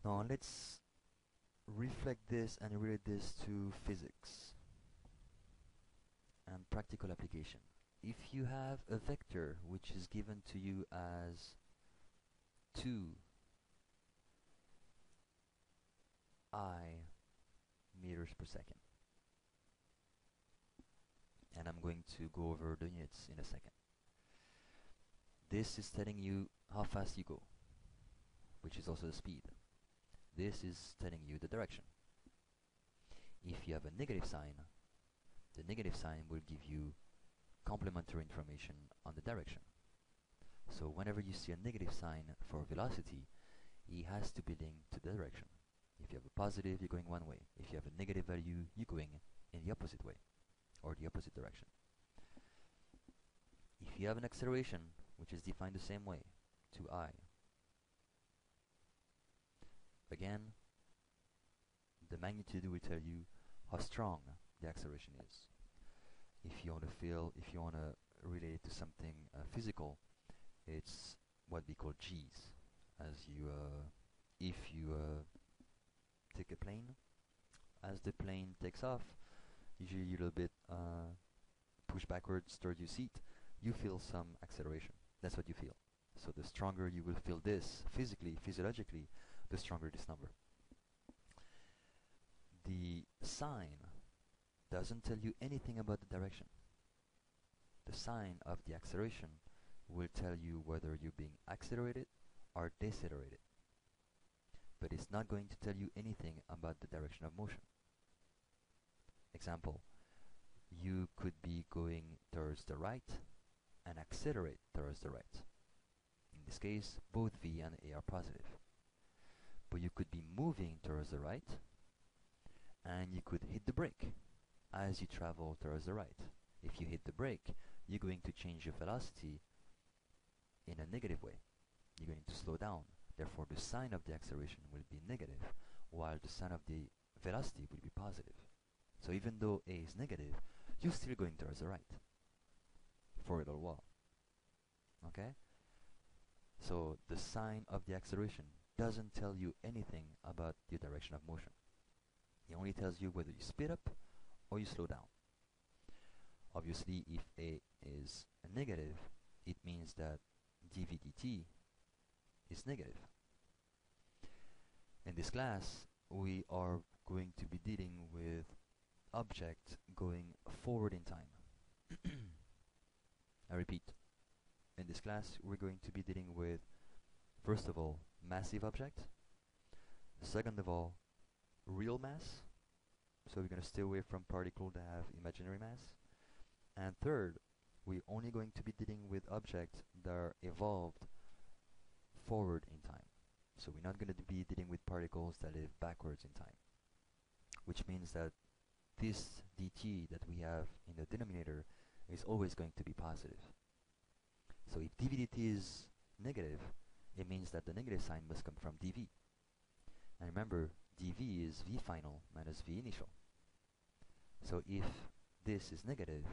Now let's reflect this and relate this to physics and practical application. If you have a vector which is given to you as 2 meters per second, and I'm going to go over the units in a second. This is telling you how fast you go, which is also the speed. This is telling you the direction. If you have a negative sign, the negative sign will give you complementary information on the direction. So whenever you see a negative sign for velocity, it has to be linked to the direction. If you have a positive, you're going one way. If you have a negative value, you're going in the opposite way, or the opposite direction. If you have an acceleration, which is defined the same way, 2I, again, the magnitude will tell you how strong the acceleration is. If you want to relate it to something physical, it's what we call G's. If you take a plane, as the plane takes off, usually a little bit push backwards towards your seat, you feel some acceleration. That's what you feel. So the stronger you will feel this physically, physiologically, the stronger this number. The sign doesn't tell you anything about the direction. The sign of the acceleration will tell you whether you're being accelerated or decelerated. But it's not going to tell you anything about the direction of motion. Example, you could be going towards the right and accelerate towards the right. In this case, both V and A are positive. But you could be moving towards the right and you could hit the brake as you travel towards the right. If you hit the brake, you're going to change your velocity in a negative way. You're going to slow down. Therefore, the sign of the acceleration will be negative, while the sign of the velocity will be positive. So even though A is negative, you're still going towards the right for a little while. Okay? So the sign of the acceleration doesn't tell you anything about the direction of motion. It only tells you whether you speed up or you slow down. Obviously, if A is a negative, it means that dv dt is negative. In this class, we are going to be dealing with objects going forward in time. I repeat, in this class, we're going to be dealing with, first of all, massive objects. Second of all, real mass. So we're going to stay away from particles that have imaginary mass. And third, we're only going to be dealing with objects that are evolved forward in time. So we're not going to be dealing with particles that live backwards in time. Which means that this dt that we have in the denominator is always going to be positive. So if dv dt is negative, it means that the negative sign must come from dv. And remember, dv is v final minus v initial. So if this is negative,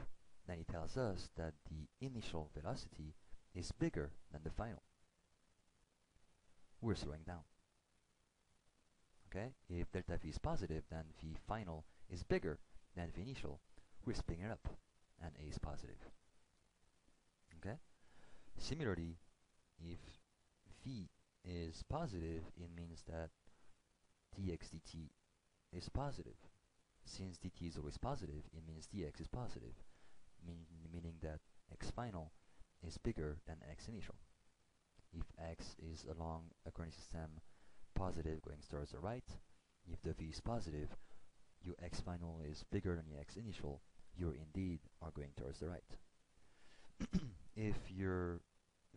then it tells us that the initial velocity is bigger than the final. We're slowing down. Okay? If delta v is positive, then v final is bigger than v initial. We're speeding it up, and a is positive. Okay? Similarly, if v is positive, it means that dx dt is positive. Since dt is always positive, it means dx is positive, meaning that x final is bigger than x initial. If x is along a coordinate system positive going towards the right, if the v is positive, your x final is bigger than your x initial, you indeed are going towards the right. If your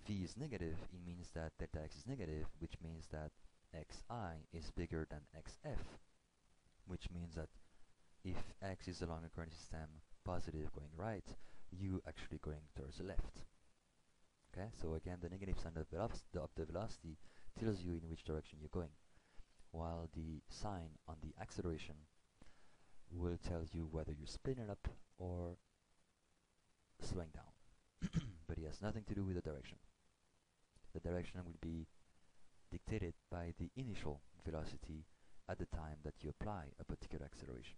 v is negative, it means that delta x is negative, which means that xi is bigger than xf, which means that if x is along a coordinate system positive going right, you actually going towards the left. Okay, so again, the negative sign of the velocity tells you in which direction you're going, while the sign on the acceleration will tell you whether you're speeding it up or slowing down. But it has nothing to do with the direction. The direction will be dictated by the initial velocity at the time that you apply a particular acceleration.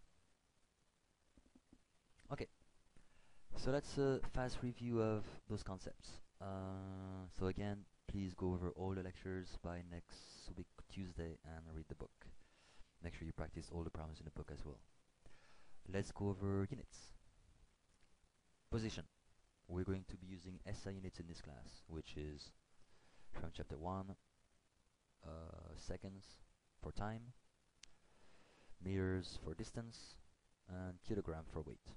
Okay, so that's a fast review of those concepts. So again, please go over all the lectures by next week Tuesday and read the book. Make sure you practice all the problems in the book as well. Let's go over units. Position. We're going to be using SI units in this class, which is from chapter 1, seconds for time, meters for distance, and kilogram for weight.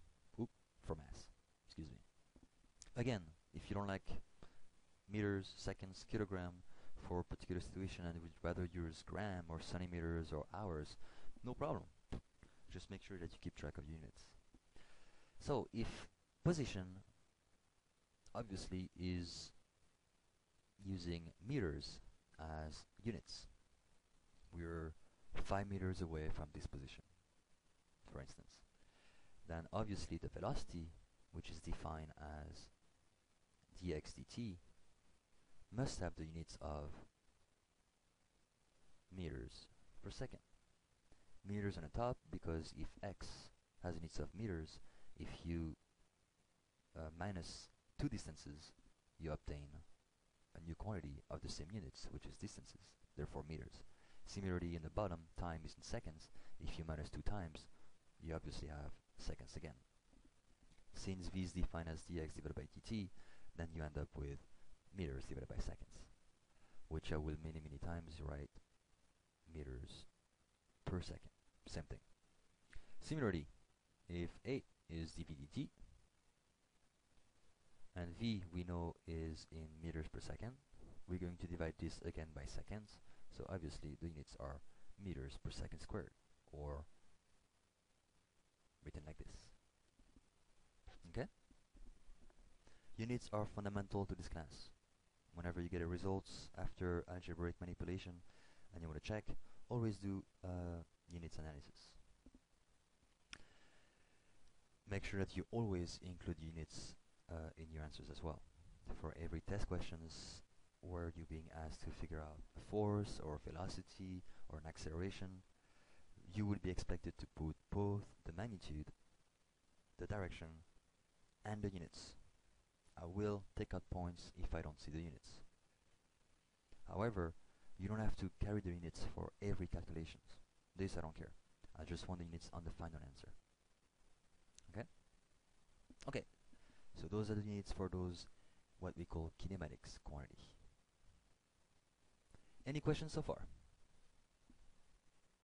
For mass, excuse me. Again, if you don't like meters, seconds, kilogram for a particular situation and would rather use gram or centimeters or hours, no problem. Just make sure that you keep track of units. So if position obviously is using meters as units, we're 5 meters away from this position, for instance, then obviously the velocity, which is defined as dx dt, must have the units of meters per second. Meters on the top, because if x has units of meters, if you minus two distances, you obtain a new quantity of the same units, which is distances, therefore meters. Similarly, in the bottom, time is in seconds. If you minus 2 times, you obviously have seconds again. Since v is defined as dx divided by dt, then you end up with meters divided by seconds, which I will many times write meters per second. Same thing. Similarly, if A is dv dt, and v we know is in meters per second, we're going to divide this again by seconds, so obviously the units are meters per second squared, or written like this. Okay? Units are fundamental to this class. Whenever you get a results after algebraic manipulation and you want to check, always do units analysis. Make sure that you always include units in your answers as well. For every test questions where you're being asked to figure out a force or velocity or an acceleration, you would be expected to put both the magnitude, the direction, and the units. I will take out points if I don't see the units. However, you don't have to carry the units for every calculations. This I don't care. I just want the units on the final answer. Okay? Okay. So those are the units for those what we call kinematics quantity. Any questions so far?